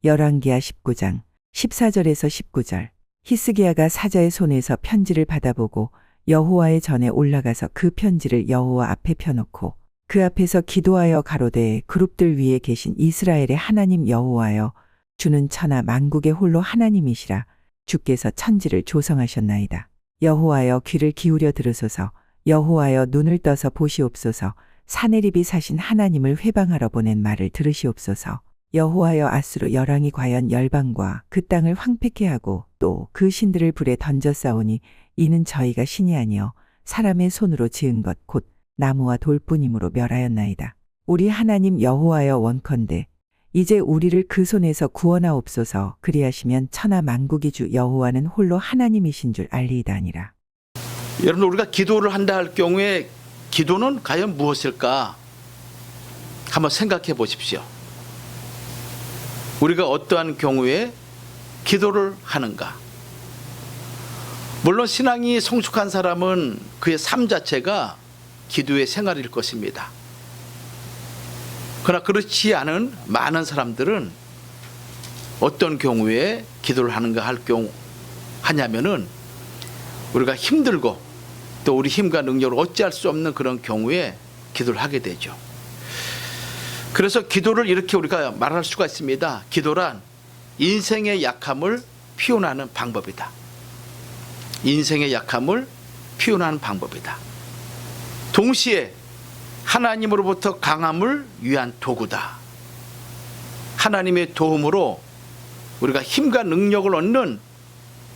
열왕기하 19장 14절에서 19절. 히스기야가 사자의 손에서 편지를 받아보고 여호와의 전에 올라가서 그 편지를 여호와 앞에 펴놓고 그 앞에서 기도하여 가로되 그룹들 위에 계신 이스라엘의 하나님 여호와여, 주는 천하 만국의 홀로 하나님이시라. 주께서 천지를 조성하셨나이다. 여호와여, 귀를 기울여 들으소서. 여호와여, 눈을 떠서 보시옵소서. 사내립이 사신 하나님을 회방하러 보낸 말을 들으시옵소서. 여호와여, 앗수르 열왕이 과연 열방과 그 땅을 황폐케 하고 또 그 신들을 불에 던져 싸우니 이는 저희가 신이 아니여 사람의 손으로 지은 것 곧 나무와 돌뿐이므로 멸하였나이다. 우리 하나님 여호와여, 원컨대 이제 우리를 그 손에서 구원하옵소서. 그리하시면 천하 만국의 주 여호와는 홀로 하나님이신 줄 알리이다 아니라. 여러분, 우리가 기도를 한다 할 경우에 기도는 과연 무엇일까? 한번 생각해 보십시오. 우리가 어떠한 경우에 기도를 하는가? 물론 신앙이 성숙한 사람은 그의 삶 자체가 기도의 생활일 것입니다. 그러나 그렇지 않은 많은 사람들은 어떤 경우에 기도를 하는가 하냐면은 우리가 힘들고 또 우리 힘과 능력을 어찌할 수 없는 그런 경우에 기도를 하게 되죠. 그래서 기도를 이렇게 우리가 말할 수가 있습니다. 기도란 인생의 약함을 피워나는 방법이다. 인생의 약함을 피워나는 방법이다. 동시에 하나님으로부터 강함을 위한 도구다. 하나님의 도움으로 우리가 힘과 능력을 얻는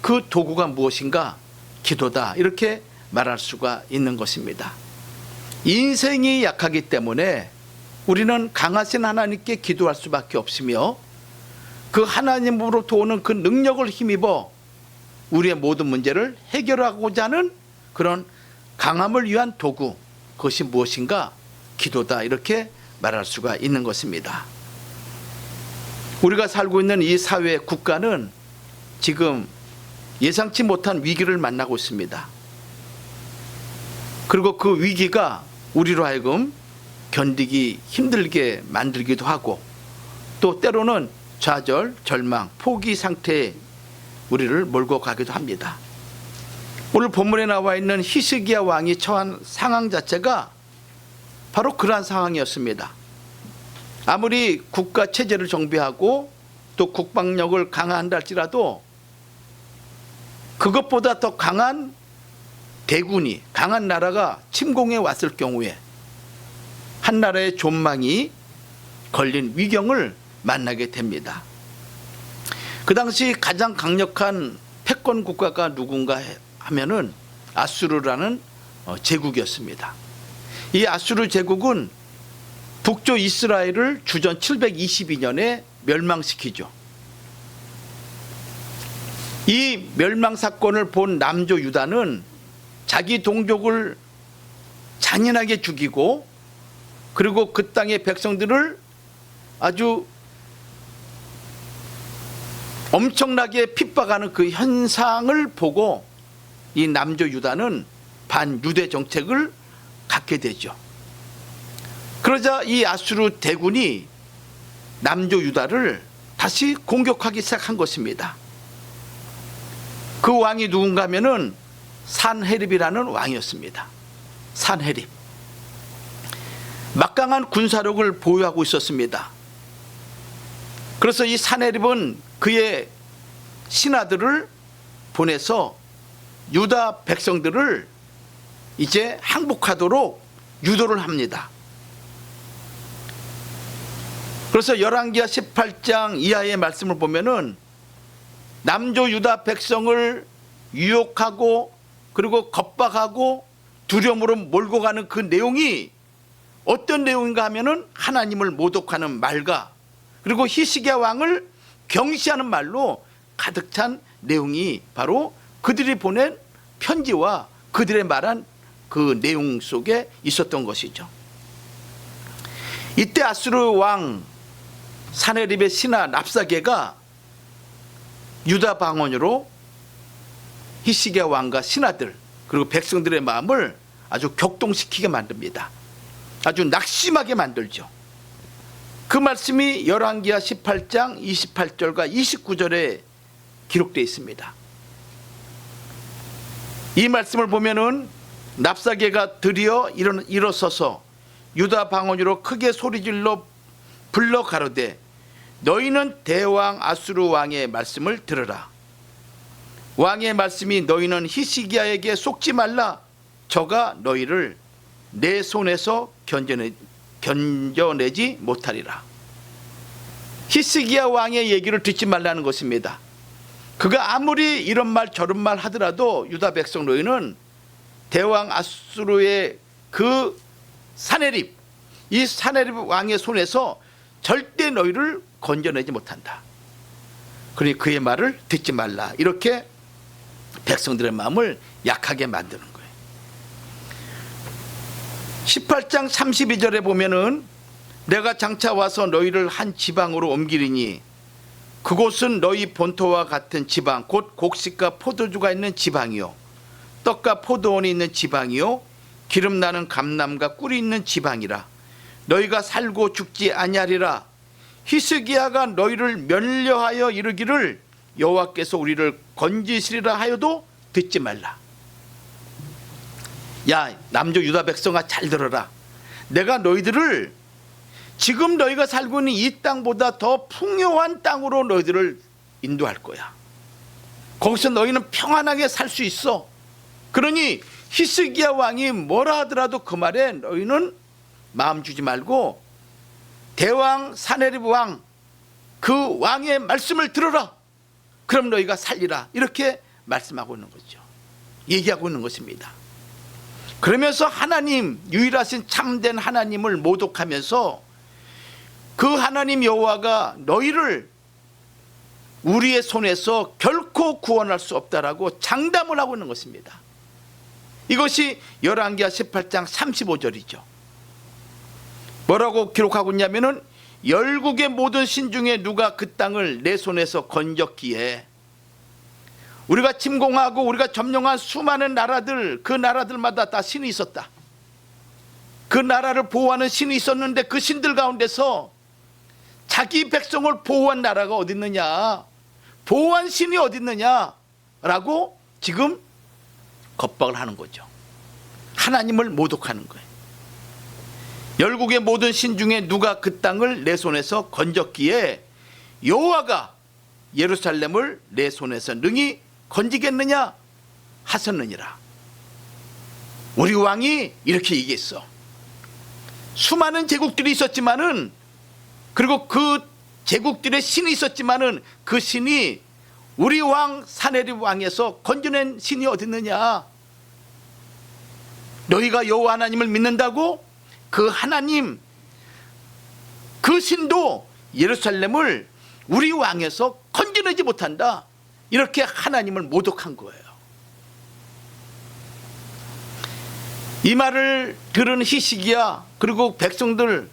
그 도구가 무엇인가? 기도다. 이렇게 말할 수가 있는 것입니다. 인생이 약하기 때문에 우리는 강하신 하나님께 기도할 수밖에 없으며 그 하나님으로부터 오는 그 능력을 힘입어 우리의 모든 문제를 해결하고자 하는 그런 강함을 위한 도구, 그것이 무엇인가? 기도다. 이렇게 말할 수가 있는 것입니다. 우리가 살고 있는 이 사회, 국가는 지금 예상치 못한 위기를 만나고 있습니다. 그리고 그 위기가 우리로 하여금 견디기 힘들게 만들기도 하고 또 때로는 좌절, 절망, 포기 상태에 우리를 몰고 가기도 합니다. 오늘 본문에 나와 있는 히스기야 왕이 처한 상황 자체가 바로 그러한 상황이었습니다. 아무리 국가 체제를 정비하고 또 국방력을 강화한다 할지라도 그것보다 더 강한 대군이, 강한 나라가 침공해 왔을 경우에 한 나라의 존망이 걸린 위경을 만나게 됩니다. 그 당시 가장 강력한 패권 국가가 누군가 하면은 아수르라는 제국이었습니다. 이 아수르 제국은 북조 이스라엘을 주전 722년에 멸망시키죠. 이 멸망 사건을 본 남조 유다는 자기 동족을 잔인하게 죽이고 그리고 그 땅의 백성들을 아주 엄청나게 핍박하는 그 현상을 보고 이 남조 유다는 반유대 정책을 갖게 되죠. 그러자 이 아수르 대군이 남조 유다를 다시 공격하기 시작한 것입니다. 그 왕이 누군가 하면은 산헤립이라는 왕이었습니다. 산헤립. 막강한 군사력을 보유하고 있었습니다. 그래서 이 산헤립은 그의 신하들을 보내서 유다 백성들을 이제 항복하도록 유도를 합니다. 그래서 열왕기하 18장 이하의 말씀을 보면은 남조 유다 백성을 유혹하고 그리고 겁박하고 두려움으로 몰고 가는 그 내용이 어떤 내용인가 하면은 하나님을 모독하는 말과 그리고 히스기야 왕을 경시하는 말로 가득 찬 내용이 바로 그들이 보낸 편지와 그들의 말한 그 내용 속에 있었던 것이죠. 이때 아수르 왕 산헤립의 신하 랍사게가 유다 방언으로 히스기야 왕과 신하들 그리고 백성들의 마음을 아주 격동시키게 만듭니다. 아주 낙심하게 만들죠. 그 말씀이 열왕기하 18장 28절과 29절에 기록되어 있습니다. 이 말씀을 보면은 랍사게가 드디어 일어서서 유다 방언으로 크게 소리질러 불러 가로되 너희는 대왕 아수르 왕의 말씀을 들으라. 왕의 말씀이 너희는 히스기야에게 속지 말라. 저가 너희를 내 손에서 견뎌내지 못하리라. 히스기야 왕의 얘기를 듣지 말라는 것입니다. 그가 아무리 이런 말 저런 말 하더라도 유다 백성 너희는 대왕 아수르의 그 사네립, 이 사네립 왕의 손에서 절대 너희를 건져내지 못한다. 그러니 그의 말을 듣지 말라. 이렇게 백성들의 마음을 약하게 만드는 거예요. 18장 32절에 보면은 내가 장차 와서 너희를 한 지방으로 옮기리니 그곳은 너희 본토와 같은 지방 곧 곡식과 포도주가 있는 지방이요 떡과 포도원이 있는 지방이요 기름 나는 감람과 꿀이 있는 지방이라. 너희가 살고 죽지 아니하리라. 히스기야가 너희를 멸려하여 이르기를 여호와께서 우리를 건지시리라 하여도 듣지 말라. 야 남조 유다 백성아 잘 들어라. 내가 너희들을 지금 너희가 살고 있는 이 땅보다 더 풍요한 땅으로 너희들을 인도할 거야. 거기서 너희는 평안하게 살 수 있어. 그러니 히스기야 왕이 뭐라 하더라도 그 말에 너희는 마음 주지 말고 대왕 사네립 왕 그 왕의 말씀을 들어라. 그럼 너희가 살리라. 이렇게 말씀하고 있는 거죠. 얘기하고 있는 것입니다. 그러면서 하나님, 유일하신 참된 하나님을 모독하면서 그 하나님 여호와가 너희를 우리의 손에서 결코 구원할 수 없다라고 장담을 하고 있는 것입니다. 이것이 열왕기하 18장 35절이죠. 뭐라고 기록하고 있냐면은 열국의 모든 신 중에 누가 그 땅을 내 손에서 건졌기에 우리가 침공하고 우리가 점령한 수많은 나라들, 그 나라들마다 다 신이 있었다. 그 나라를 보호하는 신이 있었는데 그 신들 가운데서 자기 백성을 보호한 나라가 어디 있느냐, 보호한 신이 어디 있느냐라고 지금 겁박을 하는 거죠. 하나님을 모독하는 거예요. 열국의 모든 신 중에 누가 그 땅을 내 손에서 건졌기에 여호와가 예루살렘을 내 손에서 능히 건지겠느냐 하셨느니라. 우리 왕이 이렇게 얘기했어. 수많은 제국들이 있었지만은, 그리고 그 제국들의 신이 있었지만은 그 신이 우리 왕 사네립 왕에서 건져낸 신이 어디 있느냐. 너희가 여호와 하나님을 믿는다고? 그 하나님, 그 신도 예루살렘을 우리 왕에서 건져내지 못한다. 이렇게 하나님을 모독한 거예요. 이 말을 들은 히스기야 그리고 백성들,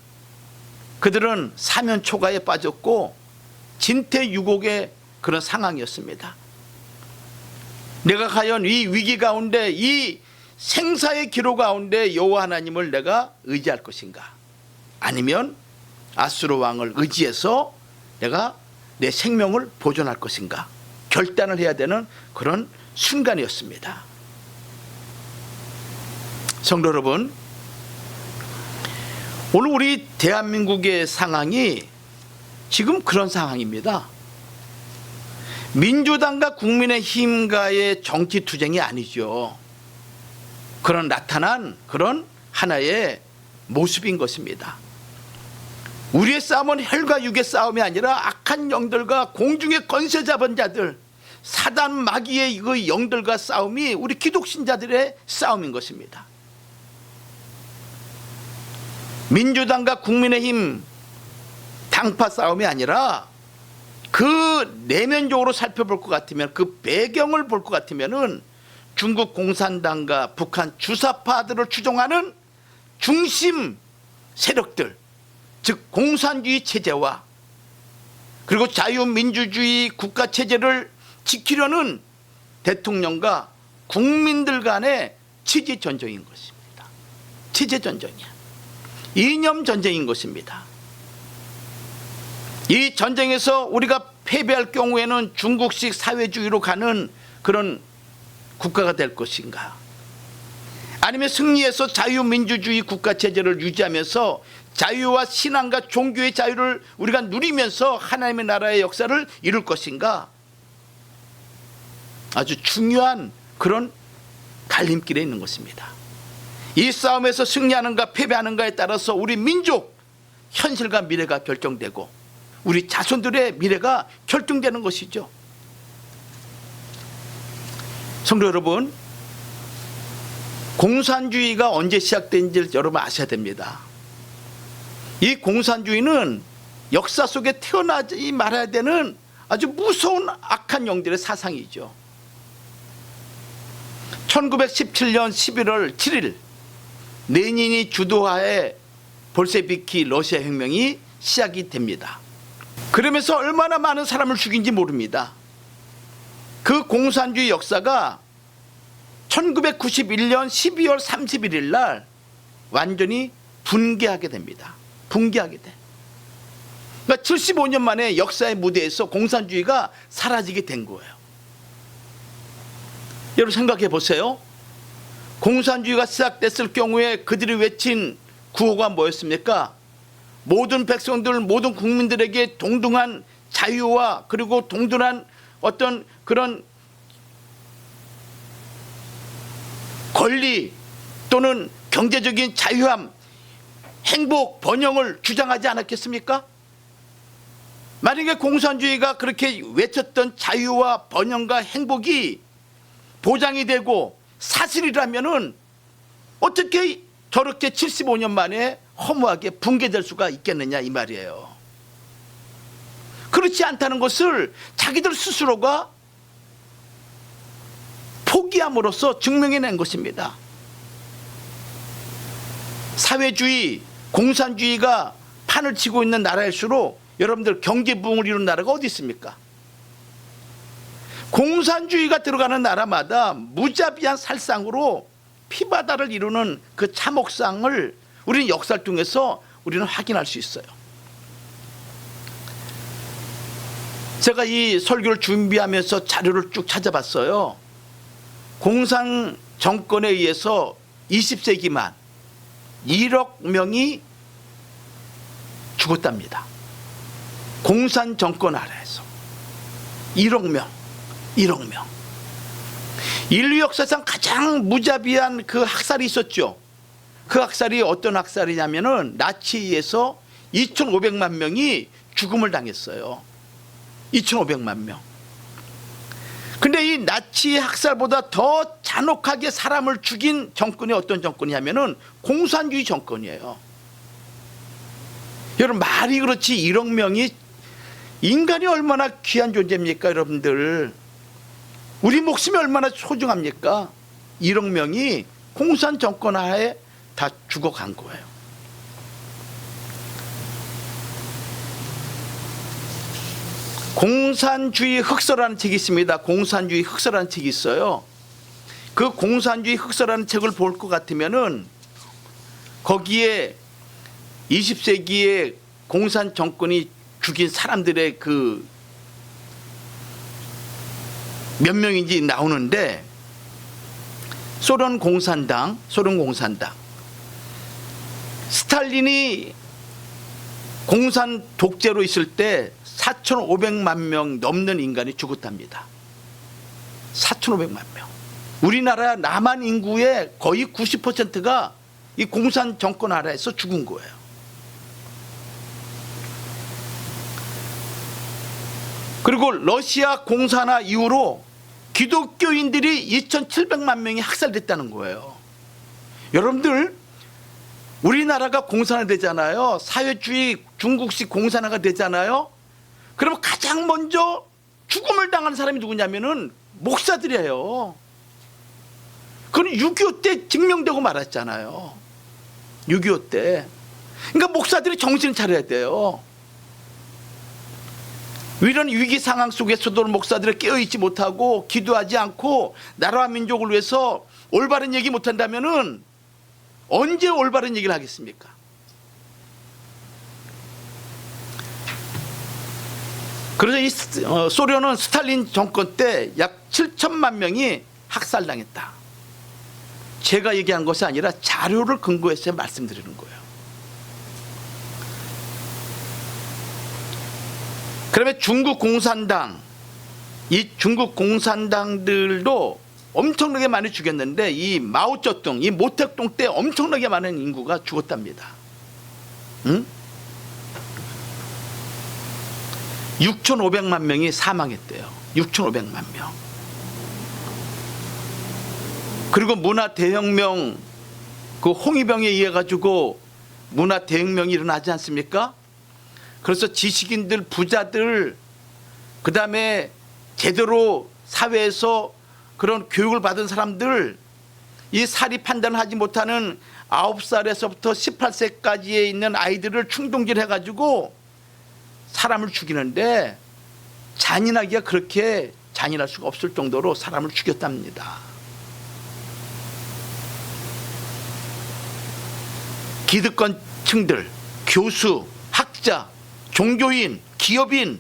그들은 사면 초가에 빠졌고 진퇴유곡의 그런 상황이었습니다. 내가 과연 이 위기 가운데, 이 생사의 기로 가운데 여호와 하나님을 내가 의지할 것인가, 아니면 아수르 왕을 의지해서 내가 내 생명을 보존할 것인가 결단을 해야 되는 그런 순간이었습니다. 성도 여러분, 오늘 우리 대한민국의 상황이 지금 그런 상황입니다. 민주당과 국민의힘과의 정치 투쟁이 아니죠. 그런 나타난 그런 하나의 모습인 것입니다. 우리의 싸움은 혈과 육의 싸움이 아니라 악한 영들과 공중의 권세 잡은 자들, 사단 마귀의 그 영들과 싸움이 우리 기독신자들의 싸움인 것입니다. 민주당과 국민의힘 당파 싸움이 아니라 그 내면적으로 살펴볼 것 같으면, 그 배경을 볼 것 같으면은 중국 공산당과 북한 주사파들을 추종하는 중심 세력들, 즉 공산주의 체제와 그리고 자유민주주의 국가체제를 지키려는 대통령과 국민들 간의 체제전쟁인 것입니다. 체제전쟁이야. 이념전쟁인 것입니다. 이 전쟁에서 우리가 패배할 경우에는 중국식 사회주의로 가는 그런 국가가 될 것인가? 아니면 승리해서 자유민주주의 국가체제를 유지하면서 자유와 신앙과 종교의 자유를 우리가 누리면서 하나님의 나라의 역사를 이룰 것인가? 아주 중요한 그런 갈림길에 있는 것입니다. 이 싸움에서 승리하는가 패배하는가에 따라서 우리 민족 현실과 미래가 결정되고 우리 자손들의 미래가 결정되는 것이죠. 성도 여러분, 공산주의가 언제 시작된지 여러분 아셔야 됩니다. 이 공산주의는 역사 속에 태어나지 말아야 되는 아주 무서운 악한 영들의 사상이죠. 1917년 11월 7일 레닌이 주도하에 볼셰비키 러시아 혁명이 시작이 됩니다. 그러면서 얼마나 많은 사람을 죽인지 모릅니다. 그 공산주의 역사가 1991년 12월 31일 날 완전히 붕괴하게 됩니다. 붕괴하게 돼. 그러니까 75년 만에 역사의 무대에서 공산주의가 사라지게 된 거예요. 여러분 생각해 보세요. 공산주의가 시작됐을 경우에 그들이 외친 구호가 뭐였습니까? 모든 백성들, 모든 국민들에게 동등한 자유와 그리고 동등한 어떤 그런 권리 또는 경제적인 자유함, 행복, 번영을 주장하지 않았겠습니까? 만약에 공산주의가 그렇게 외쳤던 자유와 번영과 행복이 보장이 되고 사실이라면은 어떻게 저렇게 75년 만에 허무하게 붕괴될 수가 있겠느냐 이 말이에요. 그렇지 않다는 것을 자기들 스스로가 포기함으로써 증명해낸 것입니다. 사회주의, 공산주의가 판을 치고 있는 나라일수록 여러분들 경제 부흥을 이룬 나라가 어디 있습니까? 공산주의가 들어가는 나라마다 무자비한 살상으로 피바다를 이루는 그 참혹상을 우리는 역사를 통해서 우리는 확인할 수 있어요. 제가 이 설교를 준비하면서 자료를 쭉 찾아봤어요. 공산 정권에 의해서 20세기만 1억 명이 죽었답니다. 공산 정권 아래에서 1억 명. 인류 역사상 가장 무자비한 그 학살이 있었죠. 그 학살이 어떤 학살이냐면은 나치에서 2,500만 명이 죽음을 당했어요. 2,500만 명. 근데 이 나치 학살보다 더 잔혹하게 사람을 죽인 정권이 어떤 정권이냐면은 공산주의 정권이에요. 여러분 말이 그렇지 1억 명이 인간이 얼마나 귀한 존재입니까 여러분들. 우리 목숨이 얼마나 소중합니까? 1억 명이 공산 정권 하에 다 죽어간 거예요. 공산주의 흑서라는 책이 있습니다. 공산주의 흑서라는 책이 있어요. 그 공산주의 흑서라는 책을 볼 것 같으면은 거기에 20세기에 공산 정권이 죽인 사람들의 그 몇 명인지 나오는데 소련 공산당 스탈린이 공산 독재로 있을 때 4,500만 명 넘는 인간이 죽었답니다. 4,500만 명. 우리나라 남한 인구의 거의 90%가 이 공산 정권 아래에서 죽은 거예요. 그리고 러시아 공산화 이후로 기독교인들이 2,700만 명이 학살됐다는 거예요. 여러분들 우리나라가 공산화되잖아요. 사회주의 중국식 공산화가 되잖아요. 그러면 가장 먼저 죽음을 당한 사람이 누구냐면은 목사들이에요. 그건 6.25 때 증명되고 말았잖아요. 6.25 때. 그러니까 목사들이 정신 차려야 돼요. 이런 위기 상황 속에서도 목사들이 깨어있지 못하고 기도하지 않고 나라와 민족을 위해서 올바른 얘기 못한다면은 언제 올바른 얘기를 하겠습니까? 그래서 이 소련은 스탈린 정권 때 약 7천만 명이 학살당했다. 제가 얘기한 것이 아니라 자료를 근거해서 말씀드리는 거예요. 그러면 중국 공산당, 이 중국 공산당들도 엄청나게 많이 죽였는데 이 마오쩌둥, 이 모택동 때 엄청나게 많은 인구가 죽었답니다. 응? 6,500만 명이 사망했대요. 6,500만 명. 그리고 문화 대혁명, 그 홍위병에 의해 가지고 문화 대혁명이 일어나지 않습니까? 그래서 지식인들, 부자들, 그 다음에 제대로 사회에서 그런 교육을 받은 사람들, 이 사리 판단을 하지 못하는 9살에서부터 18세까지에 있는 아이들을 충동질 해가지고 사람을 죽이는데, 잔인하기가 그렇게 잔인할 수가 없을 정도로 사람을 죽였답니다. 기득권층들, 교수, 학자, 종교인, 기업인,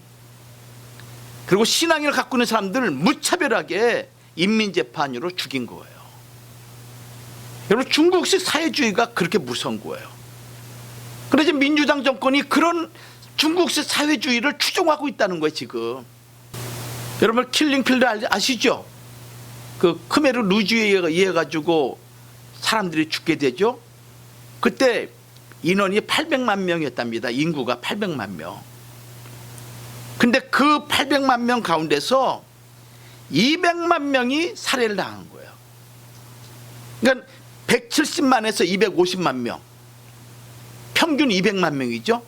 그리고 신앙을 갖고 있는 사람들을 무차별하게 인민재판으로 죽인 거예요. 여러분, 중국식 사회주의가 그렇게 무서운 거예요. 그런데 이제 민주당 정권이 그런 중국식 사회주의를 추종하고 있다는 거예요, 지금. 여러분, 킬링필드 아시죠? 그 크메르 루즈에 의해 가지고 사람들이 죽게 되죠. 그때 인원이 800만 명이었답니다. 인구가 800만 명. 근데 그 800만 명 가운데서 200만 명이 살해를 당한 거예요. 그러니까 170만에서 250만 명. 평균 200만 명이죠.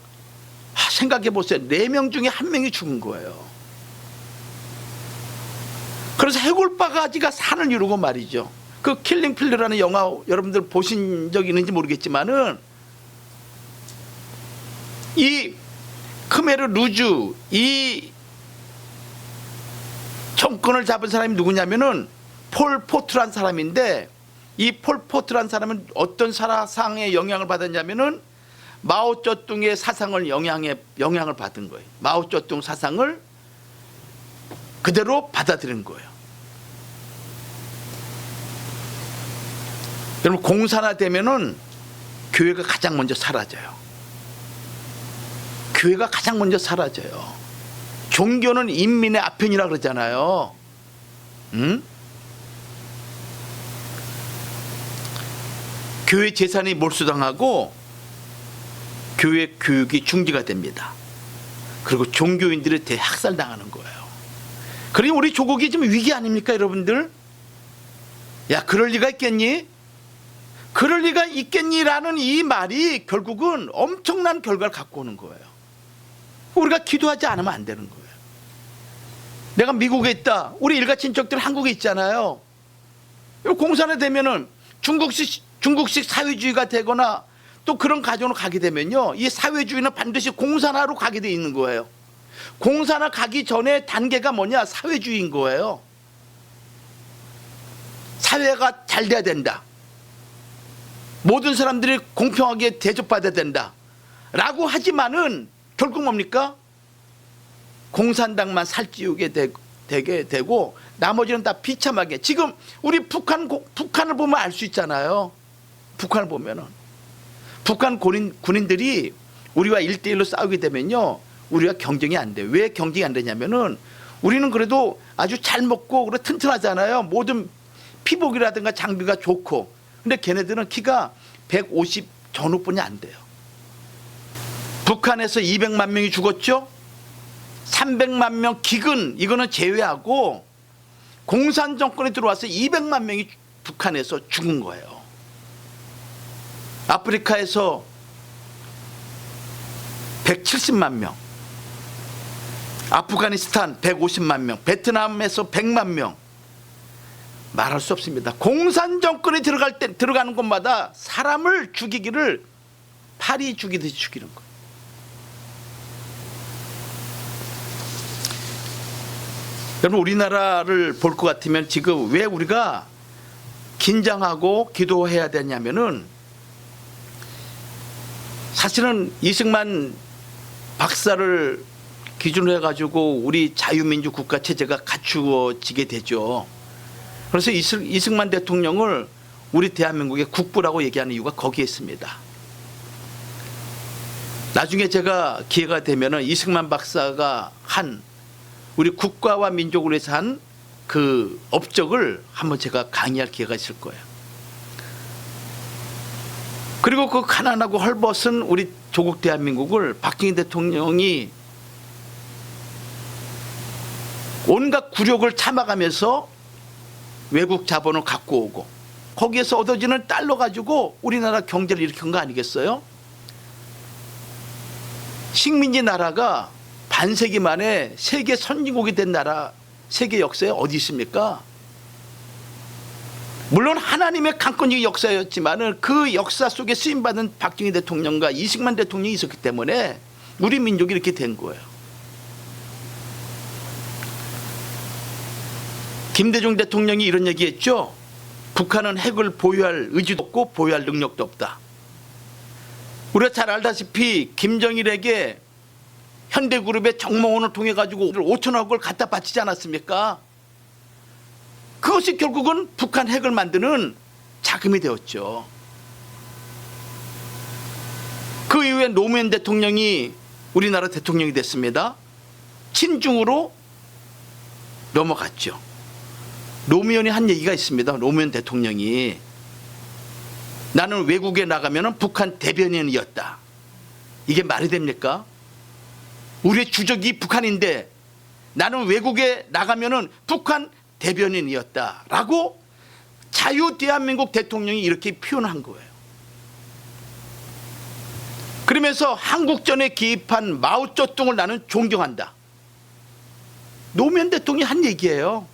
생각해 보세요. 4명 중에 1명이 죽은 거예요. 그래서 해골바가지가 산을 이루고 말이죠. 그 킬링필드라는 영화 여러분들 보신 적 있는지 모르겠지만은, 이 크메르 루즈, 이 정권을 잡은 사람이 누구냐면은 폴 포트란 사람인데, 이 폴 포트란 사람은 어떤 사상의 영향을 받았냐면은 마오쩌둥의 사상을 영향을 받은 거예요. 마오쩌둥 사상을 그대로 받아들인 거예요. 여러분, 공산화되면은 교회가 가장 먼저 사라져요. 교회가 가장 먼저 사라져요. 종교는 인민의 아편이라 그러잖아요. 응? 교회 재산이 몰수당하고 교회 교육이 중지가 됩니다. 그리고 종교인들이 대학살당하는 거예요. 그러니 우리 조국이 지금 위기 아닙니까, 여러분들? 야, 그럴 리가 있겠니? 그럴 리가 있겠니라는 이 말이 결국은 엄청난 결과를 갖고 오는 거예요. 우리가 기도하지 않으면 안 되는 거예요. 내가 미국에 있다. 우리 일가 친척들 한국에 있잖아요. 공산화되면은 중국식 사회주의가 되거나 또 그런 가정으로 가게 되면요, 이 사회주의는 반드시 공산화로 가게 돼 있는 거예요. 공산화 가기 전에 단계가 뭐냐? 사회주의인 거예요. 사회가 잘 돼야 된다. 모든 사람들이 공평하게 대접받아야 된다 라고 하지만은 결국 뭡니까? 공산당만 살찌우게 되게 되고 나머지는 다 비참하게. 지금 우리 북한을 보면 알 수 있잖아요. 북한을 보면은 북한 군인들이 우리와 1대1로 싸우게 되면요, 우리가 경쟁이 안 돼요. 왜 경쟁이 안 되냐면은 우리는 그래도 아주 잘 먹고 그래 튼튼하잖아요. 모든 피복이라든가 장비가 좋고. 근데 걔네들은 키가 150 전후뿐이 안 돼요. 북한에서 200만 명이 죽었죠. 300만 명 기근, 이거는 제외하고 공산 정권에 들어와서 200만 명이 북한에서 죽은 거예요. 아프리카에서 170만 명, 아프가니스탄 150만 명, 베트남에서 100만 명. 말할 수 없습니다. 공산 정권이 들어가는 곳마다 사람을 죽이기를 파리 죽이듯이 죽이는 거예요. 여러분, 우리나라를 볼 것 같으면 지금 왜 우리가 긴장하고 기도해야 되냐면은, 사실은 이승만 박사를 기준으로 해가지고 우리 자유민주 국가 체제가 갖추어지게 되죠. 그래서 이승만 대통령을 우리 대한민국의 국부라고 얘기하는 이유가 거기에 있습니다. 나중에 제가 기회가 되면은 이승만 박사가 한 우리 국가와 민족을 위해서 한 그 업적을 한번 제가 강의할 기회가 있을 거예요. 그리고 그 가난하고 헐벗은 우리 조국 대한민국을 박정희 대통령이 온갖 굴욕을 참아가면서 외국 자본을 갖고 오고 거기에서 얻어지는 달러 가지고 우리나라 경제를 일으킨 거 아니겠어요? 식민지 나라가 반세기 만에 세계 선진국이 된 나라, 세계 역사에 어디 있습니까? 물론 하나님의 강권적인 역사였지만 그 역사 속에 쓰임받은 박정희 대통령과 이승만 대통령이 있었기 때문에 우리 민족이 이렇게 된 거예요. 김대중 대통령이 이런 얘기했죠. 북한은 핵을 보유할 의지도 없고 보유할 능력도 없다. 우리가 잘 알다시피 김정일에게 현대그룹의 정몽원을 통해 가지고 5천억을 갖다 바치지 않았습니까? 그것이 결국은 북한 핵을 만드는 자금이 되었죠. 그 이후에 노무현 대통령이 우리나라 대통령이 됐습니다. 친중으로 넘어갔죠. 노무현이 한 얘기가 있습니다. 노무현 대통령이 나는 외국에 나가면 북한 대변인이었다. 이게 말이 됩니까? 우리의 주적이 북한인데 나는 외국에 나가면 북한 대변인이었다라고 자유 대한민국 대통령이 이렇게 표현한 거예요. 그러면서 한국전에 기입한 마오쩌둥을 나는 존경한다. 노무현 대통령이 한 얘기예요.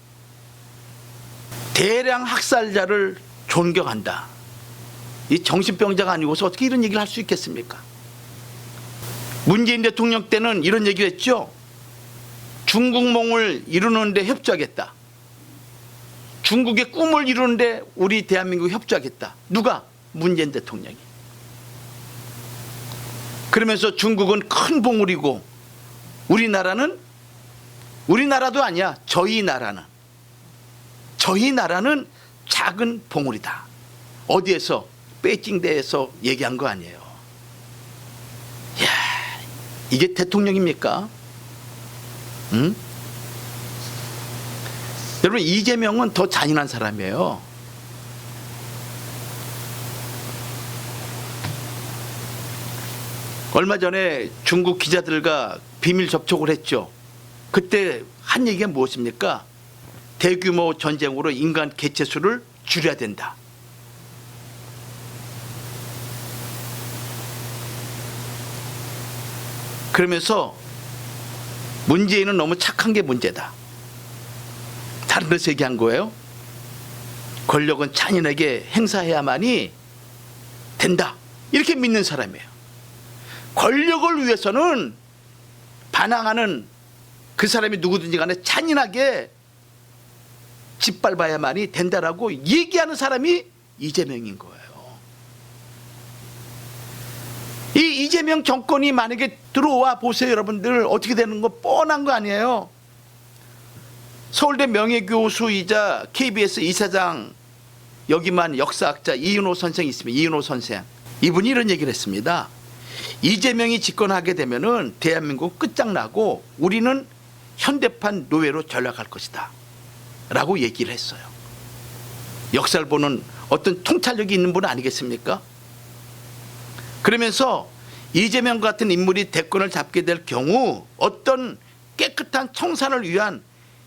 대량 학살자를 존경한다. 이 정신병자가 아니고서 어떻게 이런 얘기를 할 수 있겠습니까? 문재인 대통령 때는 이런 얘기를 했죠. 중국몽을 이루는데 협조하겠다. 중국의 꿈을 이루는데 우리 대한민국이 협조하겠다. 누가? 문재인 대통령이. 그러면서 중국은 큰 봉우리고 우리나라는 우리나라도 아니야. 저희 나라는 작은 봉우리다. 어디에서? 베이징대에서 얘기한 거 아니에요. 이야, 이게 대통령입니까? 응? 여러분, 이재명은 더 잔인한 사람이에요. 얼마 전에 중국 기자들과 비밀 접촉을 했죠. 그때 한 얘기가 무엇입니까? 대규모 전쟁으로 인간 개체수를 줄여야 된다. 그러면서 문재인은 너무 착한 게 문제다. 다른 데서 얘기한 거예요. 권력은 잔인하게 행사해야만이 된다. 이렇게 믿는 사람이에요. 권력을 위해서는 반항하는 그 사람이 누구든지 간에 잔인하게 짓밟아야만이 된다라고 얘기하는 사람이 이재명인 거예요. 이 이재명 정권이 만약에 들어와 보세요. 여러분들 어떻게 되는 거 뻔한 거 아니에요. 서울대 명예교수이자 KBS 이사장 여기만 역사학자 이윤호 선생이 있습니다. 이윤호 선생. 이분이 이런 얘기를 했습니다. 이재명이 집권하게 되면은 대한민국 끝장나고 우리는 현대판 노예로 전락할 것이다 라고 얘기를 했어요. 역사를 보는 어떤 통찰력이 있는 분 아니겠습니까? 그러면서 이재명 같은 인물이 대권을 잡게 될 경우 어떤 깨끗한 청산을 위한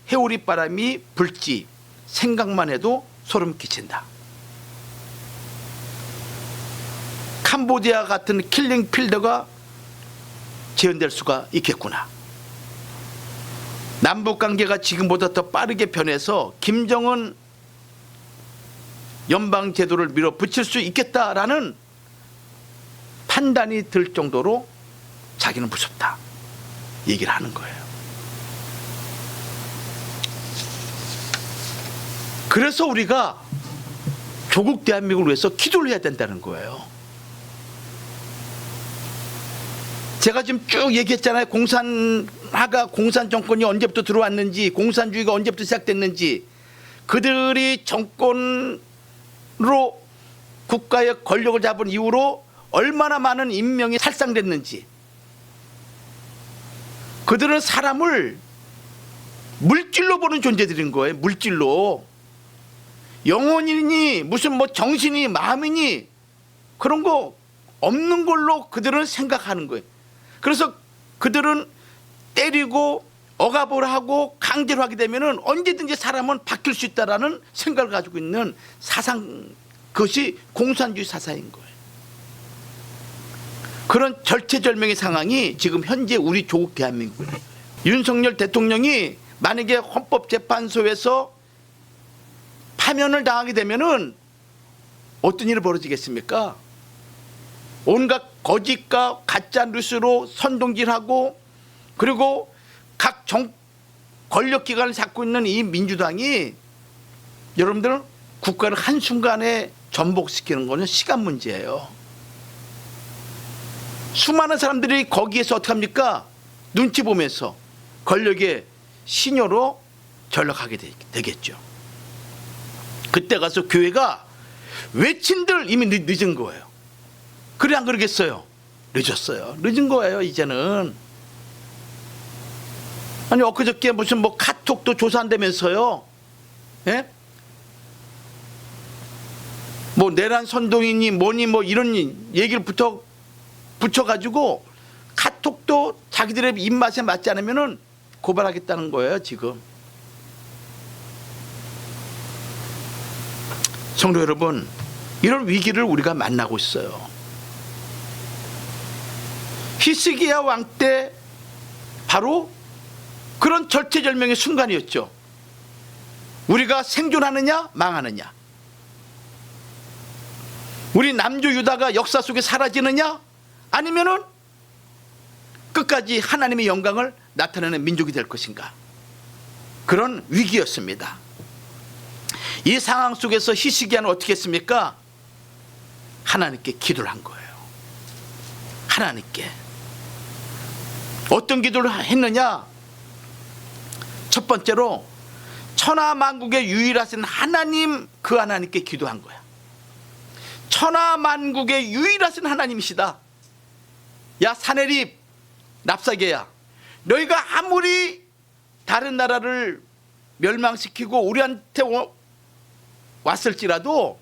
해오리 바람이 불지 생각만 해도 소름 끼친다. 캄보디아 같은 킬링 필드가 재현될 수가 있겠구나. 남북관계가 지금보다 더 빠르게 변해서 김정은 연방제도를 밀어붙일 수 있겠다라는 판단이 들 정도로 자기는 무섭다 얘기를 하는 거예요. 그래서 우리가 조국 대한민국을 위해서 기도를 해야 된다는 거예요. 제가 지금 쭉 얘기했잖아요. 하나가 공산 정권이 언제부터 들어왔는지, 공산주의가 언제부터 시작됐는지, 그들이 정권으로 국가의 권력을 잡은 이후로 얼마나 많은 인명이 살상됐는지, 그들은 사람을 물질로 보는 존재들인 거예요. 물질로. 영혼이니 무슨 뭐 정신이 마음이니 그런 거 없는 걸로 그들은 생각하는 거예요. 그래서 그들은 때리고 억압을 하고 강제로 하게 되면은 언제든지 사람은 바뀔 수 있다라는 생각을 가지고 있는 사상, 그것이 공산주의 사상인 거예요. 그런 절체절명의 상황이 지금 현재 우리 조국 대한민국이에요. 윤석열 대통령이 만약에 헌법재판소에서 파면을 당하게 되면은 어떤 일이 벌어지겠습니까? 온갖 거짓과 가짜 뉴스로 선동질하고, 그리고 각 권력기관을 잡고 있는 이 민주당이 여러분들 국가를 한순간에 전복시키는 것은 시간 문제예요. 수많은 사람들이 거기에서 어떻게 합니까? 눈치 보면서 권력의 신여로 전락하게 되겠죠. 그때 가서 교회가 외친들 이미 늦은 거예요. 그래 안 그러겠어요? 늦었어요. 늦은 거예요 이제는. 아니 엊그저께 무슨 뭐 카톡도 조사한다면서요. 예? 뭐 내란 선동이니 뭐니 뭐 이런 얘기를 붙여가지고 카톡도 자기들의 입맛에 맞지 않으면은 고발하겠다는 거예요 지금. 성도 여러분, 이런 위기를 우리가 만나고 있어요. 히스기야 왕 때 바로 그런 절체절명의 순간이었죠. 우리가 생존하느냐 망하느냐, 우리 남조 유다가 역사 속에 사라지느냐 아니면은 끝까지 하나님의 영광을 나타내는 민족이 될 것인가, 그런 위기였습니다. 이 상황 속에서 히스기야는 어떻게 했습니까? 하나님께 기도를 한 거예요. 하나님께 어떤 기도를 했느냐? 첫 번째로 천하만국의 유일하신 하나님, 그 하나님께 기도한 거야. 천하만국의 유일하신 하나님이시다. 야 사내립 랍사게야, 너희가 아무리 다른 나라를 멸망시키고 우리한테 왔을지라도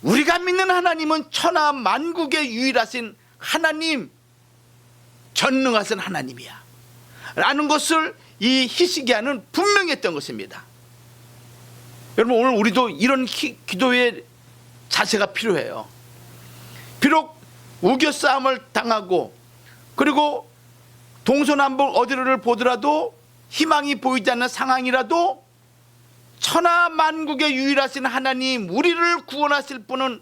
우리가 믿는 하나님은 천하만국의 유일하신 하나님, 전능하신 하나님이야 라는 것을 이 히스기야는 분명히 했던 것입니다. 여러분, 오늘 우리도 이런 기도의 자세가 필요해요. 비록 우겨싸움을 당하고 그리고 동서남북 어디를 보더라도 희망이 보이지 않는 상황이라도 천하만국의 유일하신 하나님, 우리를 구원하실 분은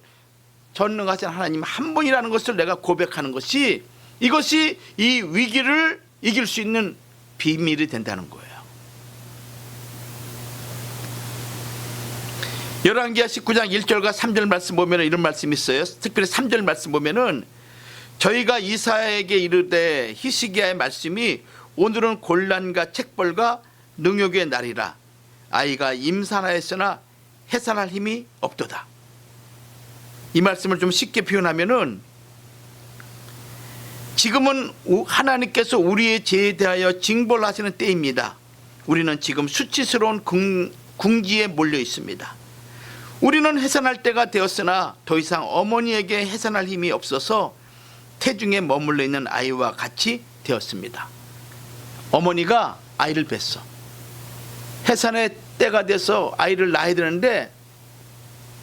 전능하신 하나님 한 분이라는 것을 내가 고백하는 것이, 이것이 이 위기를 이길 수 있는 비밀이 된다는 거예요. 열왕기하 19장 1절과 3절 말씀 보면 이런 말씀이 있어요. 특별히 3절 말씀 보면은 저희가 이사야에게 이르되 히스기야의 말씀이 오늘은 곤란과 책벌과 능욕의 날이라. 아이가 임산하였으나 해산할 힘이 없도다. 이 말씀을 좀 쉽게 표현하면은 지금은 하나님께서 우리의 죄에 대하여 징벌을 하시는 때입니다. 우리는 지금 수치스러운 궁지에 몰려 있습니다. 우리는 해산할 때가 되었으나 더 이상 어머니에게 해산할 힘이 없어서 태중에 머물러 있는 아이와 같이 되었습니다. 어머니가 아이를 뱄어. 해산의 때가 돼서 아이를 낳아야 되는데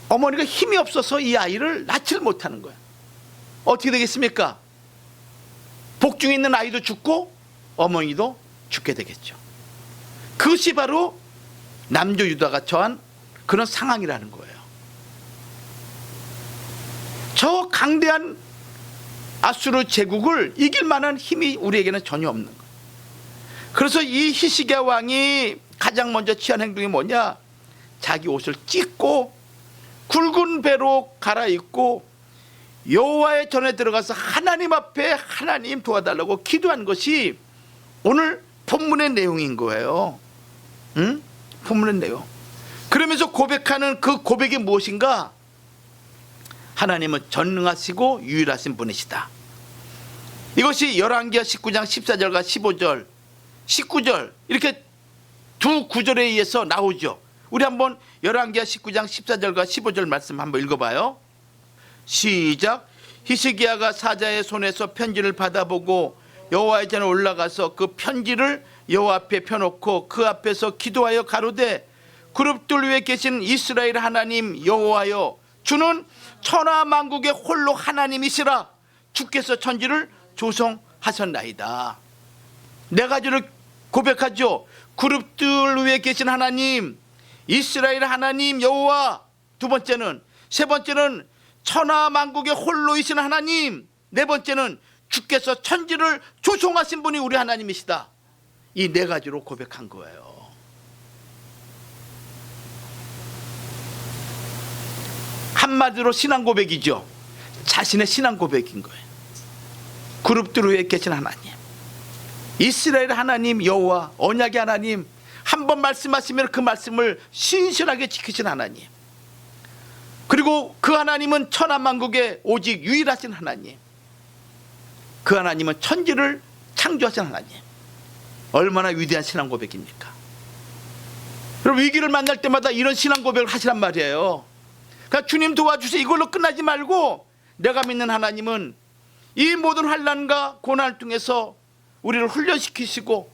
어머니가 힘이 없어서 이 아이를 낳지를 못하는 거야. 어떻게 되겠습니까? 복중에 있는 아이도 죽고 어머니도 죽게 되겠죠. 그것이 바로 남조 유다가 처한 그런 상황이라는 거예요. 저 강대한 아수르 제국을 이길 만한 힘이 우리에게는 전혀 없는 거예요. 그래서 이 히스기야 왕이 가장 먼저 취한 행동이 뭐냐? 자기 옷을 찢고 굵은 배로 갈아입고 여호와의 전에 들어가서 하나님 앞에 하나님 도와달라고 기도한 것이 오늘 본문의 내용인 거예요. 응? 본문의 내용. 그러면서 고백하는 그 고백이 무엇인가? 하나님은 전능하시고 유일하신 분이시다. 이것이 열왕기하 19장 14절과 15절, 19절 이렇게 두 구절에 의해서 나오죠. 우리 한번 열왕기하 19장 14절과 15절 말씀 한번 읽어봐요. 시작. 히스기야가 사자의 손에서 편지를 받아보고 여호와의 전에 올라가서 그 편지를 여호와 앞에 펴놓고 그 앞에서 기도하여 가로되 그룹들 위에 계신 이스라엘 하나님 여호와여, 주는 천하 만국의 홀로 하나님이시라. 주께서 천지를 조성하셨나이다. 네 가지를 고백하죠. 그룹들 위에 계신 하나님, 이스라엘 하나님 여호와. 두 번째는, 세 번째는 천하 만국의 홀로이신 하나님. 네 번째는 주께서 천지를 조성하신 분이 우리 하나님이시다. 이 네 가지로 고백한 거예요. 한마디로 신앙 고백이죠. 자신의 신앙 고백인 거예요. 그룹들 위에 계신 하나님, 이스라엘 하나님 여호와, 언약의 하나님, 한 번 말씀하시면 그 말씀을 신실하게 지키신 하나님, 그리고 그 하나님은 천하만국의 오직 유일하신 하나님, 그 하나님은 천지를 창조하신 하나님. 얼마나 위대한 신앙 고백입니까? 여러분, 위기를 만날 때마다 이런 신앙 고백을 하시란 말이에요. 그러니까 주님 도와주세요 이걸로 끝나지 말고, 내가 믿는 하나님은 이 모든 환난과 고난을 통해서 우리를 훈련시키시고,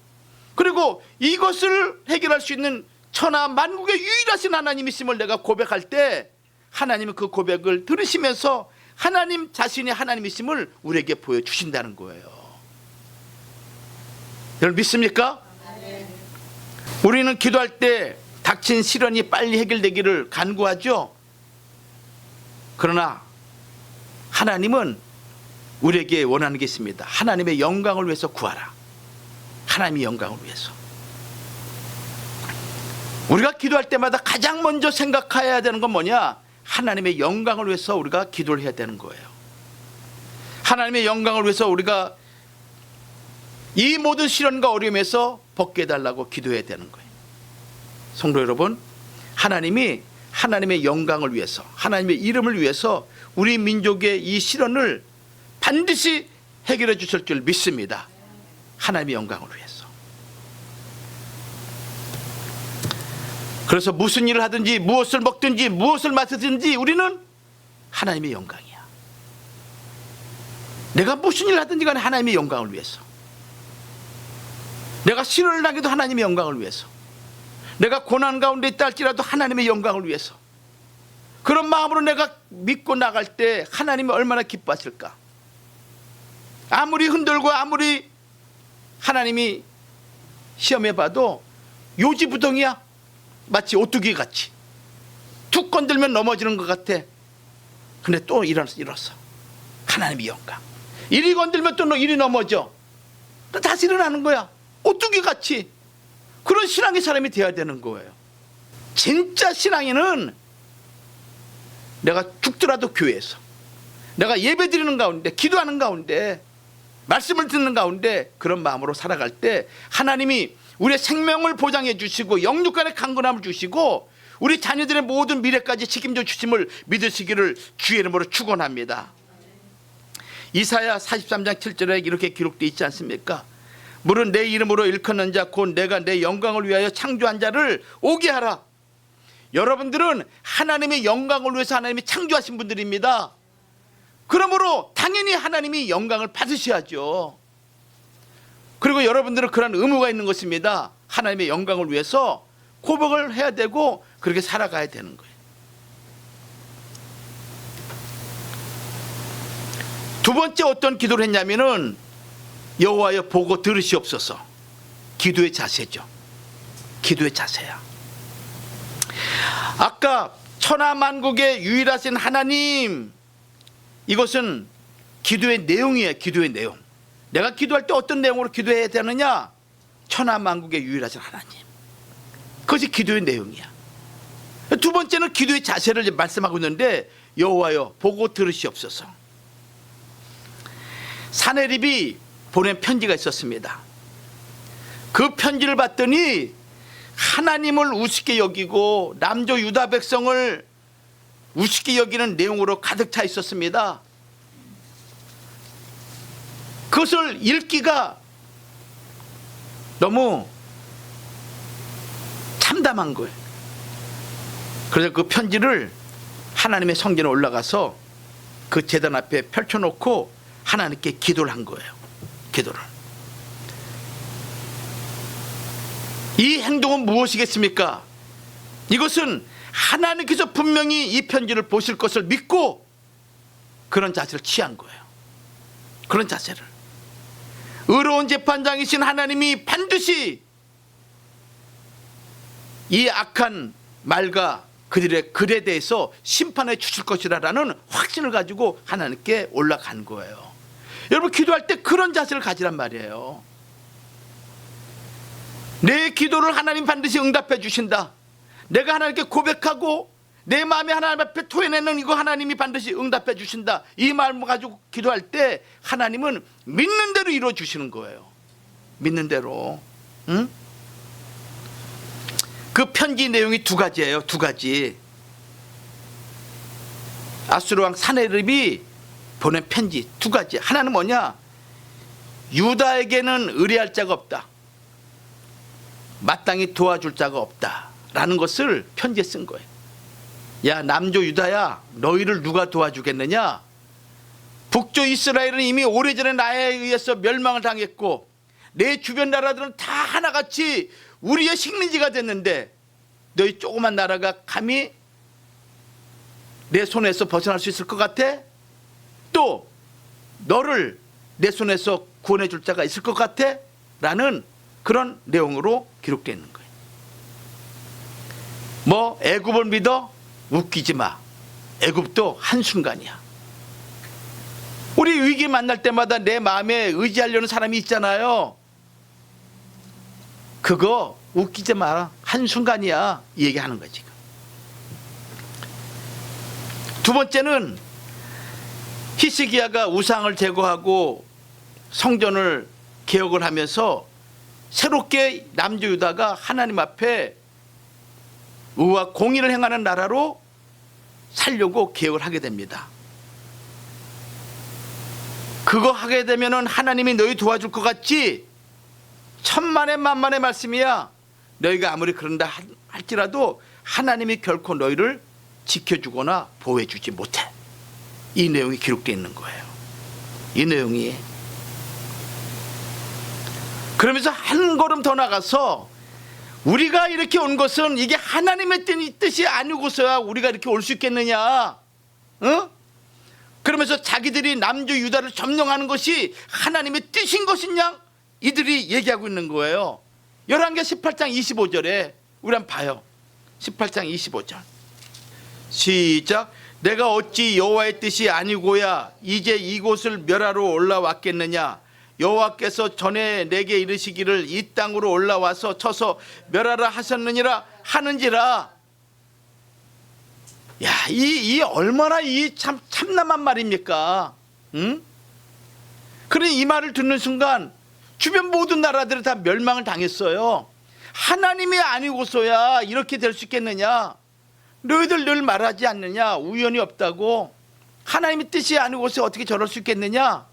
그리고 이것을 해결할 수 있는 천하 만국의 유일하신 하나님이심을 내가 고백할 때 하나님은 그 고백을 들으시면서 하나님 자신이 하나님이심을 우리에게 보여주신다는 거예요. 여러분 믿습니까? 우리는 기도할 때 닥친 시련이 빨리 해결되기를 간구하죠. 그러나 하나님은 우리에게 원하는 게 있습니다. 하나님의 영광을 위해서 구하라. 하나님의 영광을 위해서. 우리가 기도할 때마다 가장 먼저 생각해야 되는 건 뭐냐? 하나님의 영광을 위해서 우리가 기도를 해야 되는 거예요. 하나님의 영광을 위해서 우리가 이 모든 시련과 어려움에서 벗게 해달라고 기도해야 되는 거예요. 성도 여러분, 하나님이 하나님의 영광을 위해서, 하나님의 이름을 위해서 우리 민족의 이 시련을 반드시 해결해 주실 줄 믿습니다. 하나님의 영광을 위해서. 그래서 무슨 일을 하든지 무엇을 먹든지 무엇을 마시든지 우리는 하나님의 영광이야. 내가 무슨 일을 하든지 간에 하나님의 영광을 위해서. 내가 시련을 당해도 하나님의 영광을 위해서. 내가 고난 가운데 있다 할지라도 하나님의 영광을 위해서. 그런 마음으로 내가 믿고 나갈 때 하나님이 얼마나 기뻐하실까. 아무리 흔들고 아무리 하나님이 시험해봐도 요지부동이야. 마치 오뚜기 같이 툭 건들면 넘어지는 것 같아. 근데 또 일어서 하나님의 영광. 이리 건들면 또 이리 넘어져. 또 다시 일어나는 거야. 오뚜기 같이. 그런 신앙의 사람이 되어야 되는 거예요. 진짜 신앙인은 내가 죽더라도 교회에서, 내가 예배 드리는 가운데, 기도하는 가운데, 말씀을 듣는 가운데 그런 마음으로 살아갈 때 하나님이 우리의 생명을 보장해 주시고 영육간의 강건함을 주시고 우리 자녀들의 모든 미래까지 책임져 주심을 믿으시기를 주의 이름으로 축원합니다. 이사야 43장 7절에 이렇게 기록되어 있지 않습니까? 물은 내 이름으로 일컫는 자 곧 내가 내 영광을 위하여 창조한 자를 오게 하라. 여러분들은 하나님의 영광을 위해서 하나님이 창조하신 분들입니다. 그러므로 당연히 하나님이 영광을 받으셔야죠. 그리고 여러분들은 그런 의무가 있는 것입니다. 하나님의 영광을 위해서 고백을 해야 되고 그렇게 살아가야 되는 거예요. 두 번째 어떤 기도를 했냐면은 여호와여 보고 들으시옵소서. 기도의 자세죠. 기도의 자세야. 아까 천하만국의 유일하신 하나님, 이것은 기도의 내용이에요. 기도의 내용. 내가 기도할 때 어떤 내용으로 기도해야 되느냐? 천하만국의 유일하신 하나님. 그것이 기도의 내용이야. 두 번째는 기도의 자세를 말씀하고 있는데 여호와여 보고 들으시옵소서. 사내립이 보낸 편지가 있었습니다. 그 편지를 봤더니 하나님을 우습게 여기고 남조 유다 백성을 우습게 여기는 내용으로 가득 차 있었습니다. 그것을 읽기가 너무 참담한 거예요. 그래서 그 편지를 하나님의 성전에 올라가서 그 제단 앞에 펼쳐놓고 하나님께 기도를 한 거예요. 기도를. 이 행동은 무엇이겠습니까? 이것은 하나님께서 분명히 이 편지를 보실 것을 믿고 그런 자세를 취한 거예요. 그런 자세를. 의로운 재판장이신 하나님이 반드시 이 악한 말과 그들의 글에 대해서 심판해 주실 것이라는 확신을 가지고 하나님께 올라간 거예요. 여러분, 기도할 때 그런 자세를 가지란 말이에요. 내 기도를 하나님 반드시 응답해 주신다. 내가 하나님께 고백하고 내 마음에 하나님 앞에 토해내는 이거 하나님이 반드시 응답해 주신다. 이 마음을 가지고 기도할 때 하나님은 믿는 대로 이루어 주시는 거예요. 믿는 대로. 응? 그 편지 내용이 두 가지예요. 두 가지. 아수르 왕 사네립이 보낸 편지 두 가지. 하나는 뭐냐? 유다에게는 의뢰할 자가 없다. 마땅히 도와줄 자가 없다. 라는 것을 편지에 쓴 거예요. 야, 남조 유다야, 너희를 누가 도와주겠느냐? 북조 이스라엘은 이미 오래전에 나에 의해서 멸망을 당했고 내 주변 나라들은 다 하나같이 우리의 식민지가 됐는데 너희 조그만 나라가 감히 내 손에서 벗어날 수 있을 것 같아? 또 너를 내 손에서 구원해 줄 자가 있을 것 같아? 라는 그런 내용으로 기록되어 있는 거예요. 뭐 애굽을 믿어? 웃기지 마. 애굽도 한순간이야. 우리 위기 만날 때마다 내 마음에 의지하려는 사람이 있잖아요. 그거 웃기지 마라. 한순간이야. 이 얘기하는 거지. 두 번째는 히스기야가 우상을 제거하고 성전을 개혁을 하면서 새롭게 남조 유다가 하나님 앞에 의와 공의를 행하는 나라로 살려고 개혁을 하게 됩니다. 그거 하게 되면은 하나님이 너희 도와줄 것 같지? 천만의 만만의 말씀이야. 너희가 아무리 그런다 할지라도 하나님이 결코 너희를 지켜주거나 보호해주지 못해. 이 내용이 기록되어 있는 거예요. 이 내용이. 그러면서 한 걸음 더 나가서 우리가 이렇게 온 것은 이게 하나님의 뜻이 아니고서야 우리가 이렇게 올 수 있겠느냐? 어? 그러면서 자기들이 남조 유다를 점령하는 것이 하나님의 뜻인 것이냐? 이들이 얘기하고 있는 거예요. 열왕기 18장 25절에 우리 한번 봐요. 18장 25절 시작. 내가 어찌 여호와의 뜻이 아니고야 이제 이곳을 멸하러 올라왔겠느냐? 여호와께서 전에 내게 이르시기를 이 땅으로 올라와서 쳐서 멸하라 하셨느니라 하는지라. 야, 이 얼마나 이 참남한 말입니까? 응? 그러니 이 말을 듣는 순간 주변 모든 나라들이 다 멸망을 당했어요. 하나님이 아니고서야 이렇게 될 수 있겠느냐? 너희들 늘 말하지 않느냐? 우연이 없다고. 하나님의 뜻이 아니고서 어떻게 저럴 수 있겠느냐?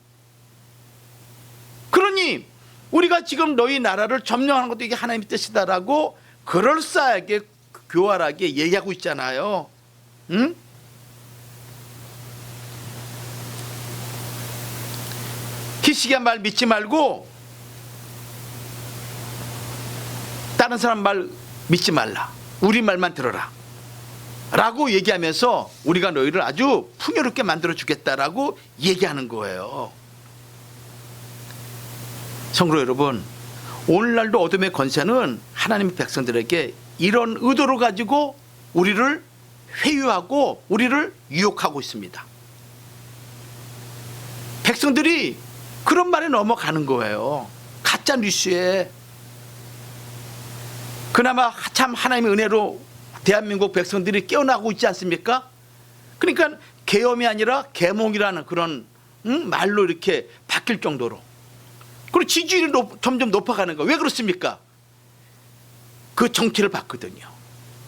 그러니 우리가 지금 너희 나라를 점령하는 것도 이게 하나님의 뜻이다라고 그럴싸하게 교활하게 얘기하고 있잖아요. 응? 히스기야 말 믿지 말고 다른 사람 말 믿지 말라. 우리 말만 들어라. 라고 얘기하면서 우리가 너희를 아주 풍요롭게 만들어 주겠다라고 얘기하는 거예요. 성도 여러분, 오늘날도 어둠의 권세는 하나님의 백성들에게 이런 의도를 가지고 우리를 회유하고 우리를 유혹하고 있습니다. 백성들이 그런 말에 넘어가는 거예요. 가짜 뉴스에. 그나마 참 하나님의 은혜로 대한민국 백성들이 깨어나고 있지 않습니까? 그러니까 계엄이 아니라 계몽이라는 그런 말로 이렇게 바뀔 정도로 그리고 지지율이 점점 높아가는 거예요. 왜 그렇습니까? 그 정치를 봤거든요.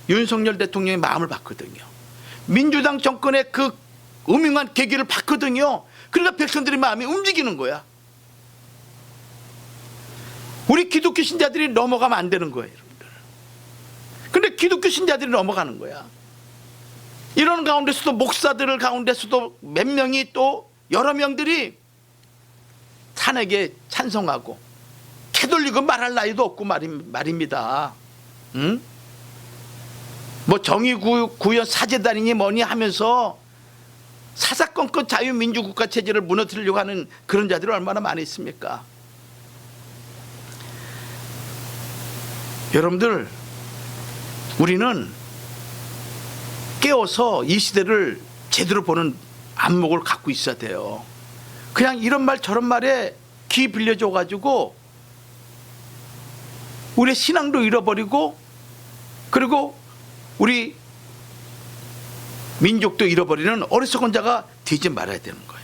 윤석열 대통령의 마음을 봤거든요. 민주당 정권의 그 음흉한 계기를 봤거든요. 그러니까 백성들의 마음이 움직이는 거야. 우리 기독교 신자들이 넘어가면 안 되는 거예요, 여러분들. 근데 기독교 신자들이 넘어가는 거야. 이런 가운데서도 목사들 가운데서도 몇 명이 또 여러 명들이 탄핵에 찬성하고 캐돌리고 말할 나이도 없고 말입니다. 응? 뭐 정의구현 사제단이니 뭐니 하면서 사사건건 자유민주국가 체제를 무너뜨리려고 하는 그런 자들이 얼마나 많이 있습니까? 여러분들, 우리는 깨어서 이 시대를 제대로 보는 안목을 갖고 있어야 돼요. 그냥 이런 말 저런 말에 귀 빌려줘 가지고 우리의 신앙도 잃어버리고 그리고 우리 민족도 잃어버리는 어리석은 자가 되지 말아야 되는 거예요.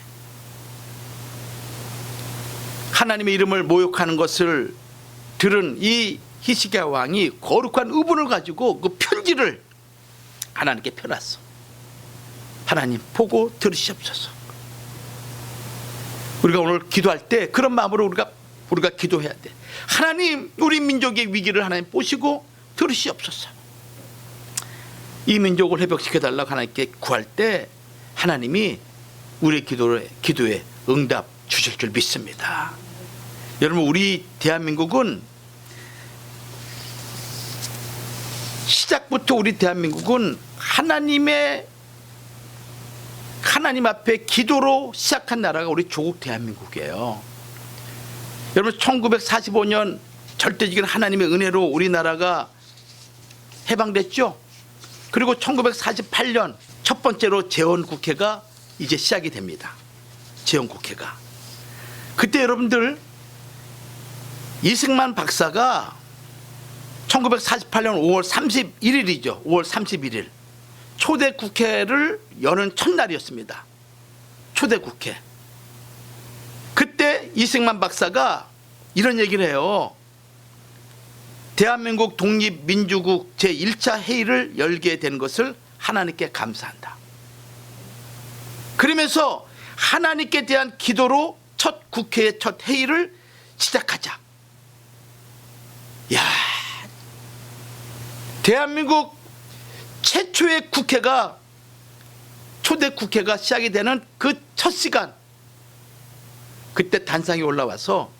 하나님의 이름을 모욕하는 것을 들은 이 히스기야 왕이 거룩한 의분을 가지고 그 편지를 하나님께 펴놨어. 하나님 보고 들으시옵소서. 우리가 오늘 기도할 때 그런 마음으로 우리가 기도해야 돼. 하나님, 우리 민족의 위기를 하나님 보시고 들으시옵소서. 이 민족을 회복시켜달라고 하나님께 구할 때 하나님이 우리 기도에 응답 주실 줄 믿습니다. 여러분, 우리 대한민국은 시작부터 우리 대한민국은 하나님 앞에 기도로 시작한 나라가 우리 조국 대한민국이에요. 여러분, 1945년 절대적인 하나님의 은혜로 우리나라가 해방됐죠. 그리고 1948년 첫 번째로 재헌국회가 이제 시작이 됩니다. 재헌국회가. 그때 여러분들 이승만 박사가 1948년 5월 31일이죠. 5월 31일 초대 국회를 여는 첫날이었습니다. 초대 국회. 그때 이승만 박사가 이런 얘기를 해요. 대한민국 독립민주국 제1차 회의를 열게 된 것을 하나님께 감사한다. 그러면서 하나님께 대한 기도로 첫 국회의 첫 회의를 시작하자. 야, 대한민국 최초의 국회가, 초대 국회가 시작이 되는 그 첫 시간, 그때 단상이 올라와서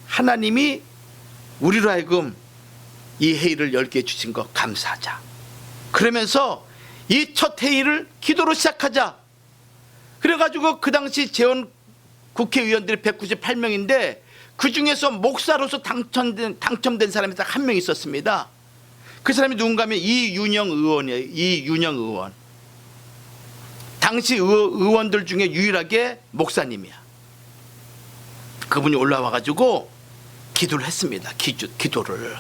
하나님이 우리로 하여금 이 회의를 열게 해주신 것 감사하자. 그러면서 이 첫 회의를 기도로 시작하자. 그래가지고 그 당시 재헌 국회의원들이 198명인데 그 중에서 목사로서 당첨된 사람이 딱 한 명 있었습니다. 그 사람이 누군가 하면 이윤영 의원이에요. 이윤영 의원. 당시 의원들 중에 유일하게 목사님이야. 그분이 올라와가지고 기도를 했습니다. 기도를.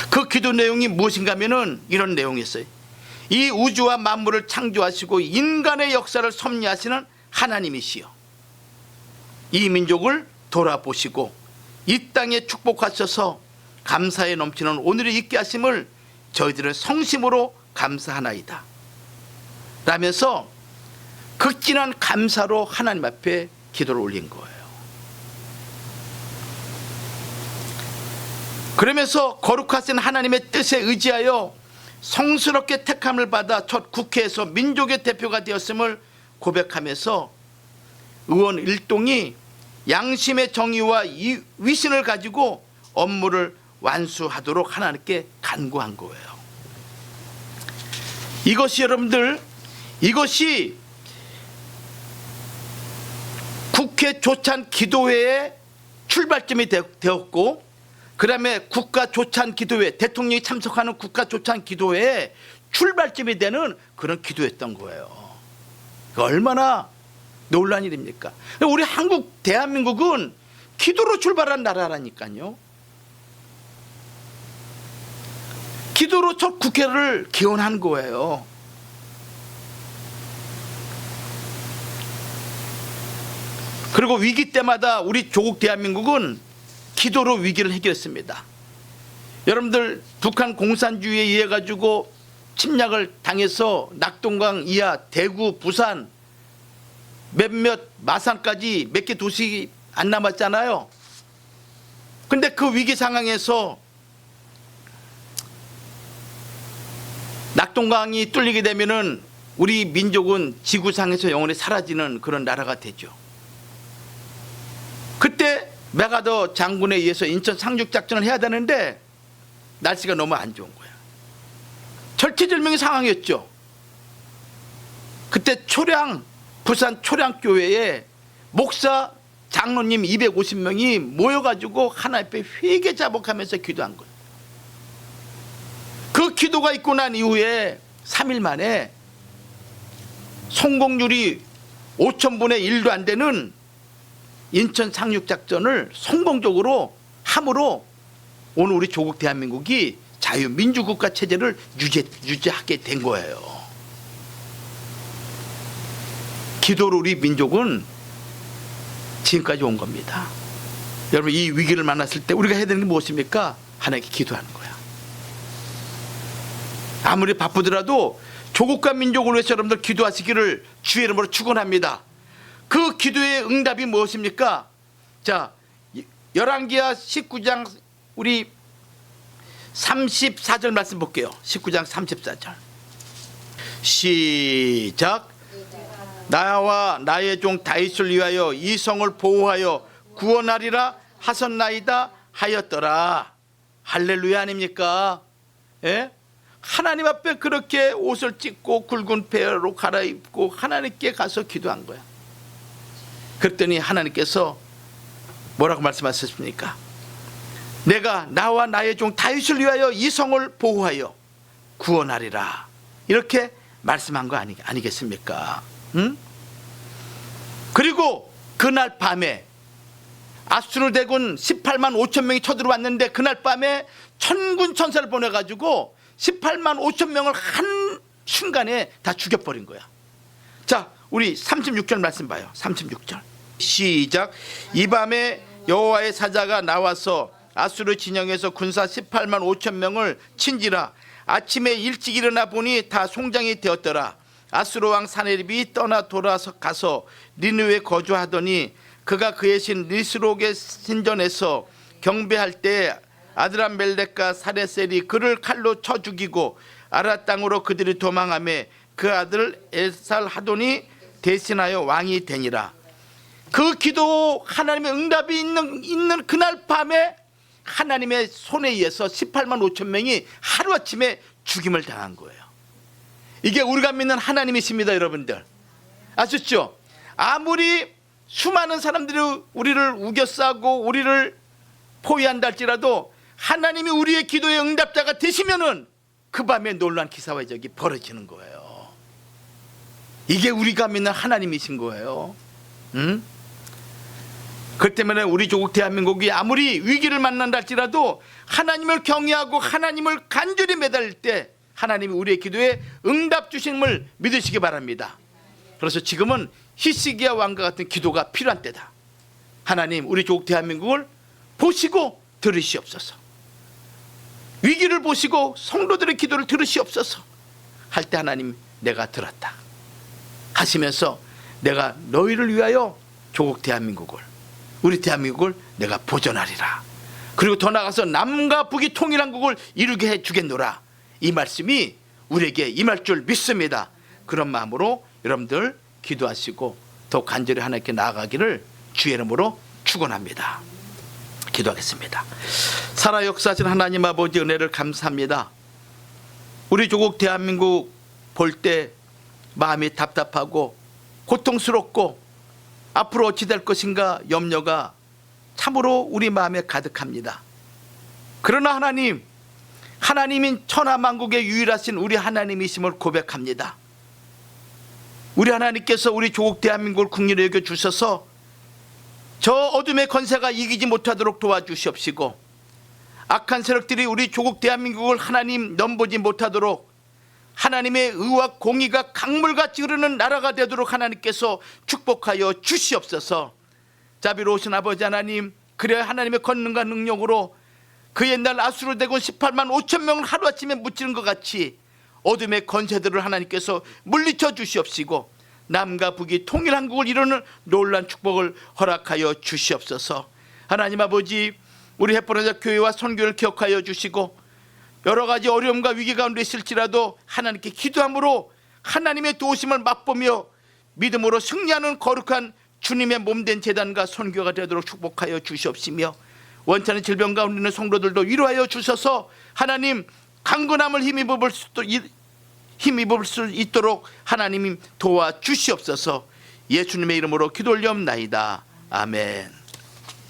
그 기도 내용이 무엇인가 하면은 이런 내용이었어요. 이 우주와 만물을 창조하시고 인간의 역사를 섭리하시는 하나님이시여, 이 민족을 돌아보시고 이 땅에 축복하셔서 감사에 넘치는 오늘을 있게 하심을 저희들은 성심으로 감사하나이다 라면서 극진한 감사로 하나님 앞에 기도를 올린 거예요. 그러면서 거룩하신 하나님의 뜻에 의지하여 성스럽게 택함을 받아 첫 국회에서 민족의 대표가 되었음을 고백하면서 의원 일동이 양심의 정의와 위신을 가지고 업무를 완수하도록 하나님께 간구한 거예요. 이것이 여러분들, 이것이 국회 조찬 기도회의 출발점이 되었고, 그 다음에 국가 조찬 기도회, 대통령이 참석하는 국가 조찬 기도회의 출발점이 되는 그런 기도였던 거예요. 얼마나 놀라운 일입니까? 우리 한국 대한민국은 기도로 출발한 나라라니까요. 기도로 첫 국회를 기원한 거예요. 그리고 위기 때마다 우리 조국 대한민국은 기도로 위기를 해결했습니다. 여러분들 북한 공산주의에 의해 가지고 침략을 당해서 낙동강 이하 대구 부산 몇몇 마산까지 몇 개 도시 안 남았잖아요. 근데 그 위기 상황에서 낙동강이 뚫리게 되면은 우리 민족은 지구상에서 영원히 사라지는 그런 나라가 되죠. 그때 메가더 장군에 의해서 인천 상륙작전을 해야 되는데 날씨가 너무 안 좋은 거야. 절체절명의 상황이었죠. 그때 부산 초량교회에 목사 장로님 250명이 모여가지고 하나님 앞에 회개 자복하면서 기도한 거예요. 그 기도가 있고 난 이후에 3일 만에 성공률이 5,000분의 1도 안 되는 인천 상륙작전을 성공적으로 함으로 오늘 우리 조국 대한민국이 자유민주국가 체제를 유지하게 된 거예요. 기도로 우리 민족은 지금까지 온 겁니다. 여러분, 이 위기를 만났을 때 우리가 해야 되는 게 무엇입니까? 하나님께 기도하는 거야. 아무리 바쁘더라도 조국과 민족을 위해서 여러분들 기도하시기를 주의 이름으로 축원합니다. 그 기도의 응답이 무엇입니까? 자, 열왕기하 19장 우리 34절 말씀 볼게요. 19장 34절 시작. 나와 나의 종 다윗을 위하여 이 성을 보호하여 구원하리라 하셨나이다 하였더라. 할렐루야 아닙니까? 예? 하나님 앞에 그렇게 옷을 찢고 굵은 배로 갈아입고 하나님께 가서 기도한 거야. 그랬더니 하나님께서 뭐라고 말씀하셨습니까? 내가 나와 나의 종 다윗을 위하여 이 성을 보호하여 구원하리라. 이렇게 말씀한 거 아니겠습니까? 응? 그리고 그날 밤에 아수르 대군 18만 5천 명이 쳐들어왔는데 그날 밤에 천군 천사를 보내가지고 18만 5천 명을 한 순간에 다 죽여버린 거야. 자, 우리 36절 말씀 봐요. 36절 시작. 이 밤에 여호와의 사자가 나와서 아수르 진영에서 군사 18만 5천 명을 친지라. 아침에 일찍 일어나 보니 다 송장이 되었더라. 아수르 왕 사네립이 떠나 돌아서 가서 니느웨에 거주하더니 그가 그의 신 니스록의 신전에서 경배할 때 아드람멜렉과 사레셀이 그를 칼로 쳐 죽이고 아라 땅으로 그들이 도망하며 그 아들 엘살하돈이 대신하여 왕이 되니라. 그 기도 하나님의 응답이 있는 그날 밤에 하나님의 손에 의해서 18만 5천 명이 하루아침에 죽임을 당한 거예요. 이게 우리가 믿는 하나님이십니다. 여러분들 아셨죠? 아무리 수많은 사람들이 우리를 우겨싸고 우리를 포위한다 할지라도 하나님이 우리의 기도의 응답자가 되시면은 그 밤에 놀라운 기사와 이적이 벌어지는 거예요. 이게 우리가 믿는 하나님이신 거예요. 응? 그렇기 때문에 우리 조국 대한민국이 아무리 위기를 만난다 할지라도 하나님을 경외하고 하나님을 간절히 매달릴 때 하나님이 우리의 기도에 응답 주심을 믿으시기 바랍니다. 그래서 지금은 히스기야 왕과 같은 기도가 필요한 때다. 하나님, 우리 조국 대한민국을 보시고 들으시옵소서. 위기를 보시고 성도들의 기도를 들으시옵소서 할 때 하나님, 내가 들었다 하시면서 내가 너희를 위하여 조국 대한민국을, 우리 대한민국을 내가 보존하리라. 그리고 더 나아가서 남과 북이 통일한 국을 이루게 해주겠노라. 이 말씀이 우리에게 임할 줄 믿습니다. 그런 마음으로 여러분들 기도하시고 더 간절히 하나님께 나아가기를 주의 이름으로 축원합니다. 기도하겠습니다. 살아 역사하신 하나님 아버지 은혜를 감사합니다. 우리 조국 대한민국 볼 때 마음이 답답하고 고통스럽고 앞으로 어찌 될 것인가 염려가 참으로 우리 마음에 가득합니다. 그러나 하나님, 하나님인 천하만국의 유일하신 우리 하나님이심을 고백합니다. 우리 하나님께서 우리 조국 대한민국을 국리로 여겨 주셔서 저 어둠의 권세가 이기지 못하도록 도와주시옵시고 악한 세력들이 우리 조국 대한민국을 하나님 넘보지 못하도록 하나님의 의와 공의가 강물같이 흐르는 나라가 되도록 하나님께서 축복하여 주시옵소서. 자비로우신 아버지 하나님, 그래야 하나님의 권능과 능력으로 그 옛날 아수르 대군 18만 5천 명을 하루아침에 무찌른 것 같이 어둠의 권세들을 하나님께서 물리쳐 주시옵시고 남과 북이 통일한국을 이루는 놀란 축복을 허락하여 주시옵소서. 하나님 아버지, 우리 햇보라자 교회와 선교를 기억하여 주시고 여러 가지 어려움과 위기 가운데 있을지라도 하나님께 기도함으로 하나님의 도우심을 맛보며 믿음으로 승리하는 거룩한 주님의 몸된 제단과 선교가 되도록 축복하여 주시옵시며 원찮은 질병 가운데 있는 성도들도 위로하여 주셔서 하나님 강건함을 힘입을 수 있도록 하나님이 도와주시옵소서. 예수님의 이름으로 기도 올리옵나이다. 아멘.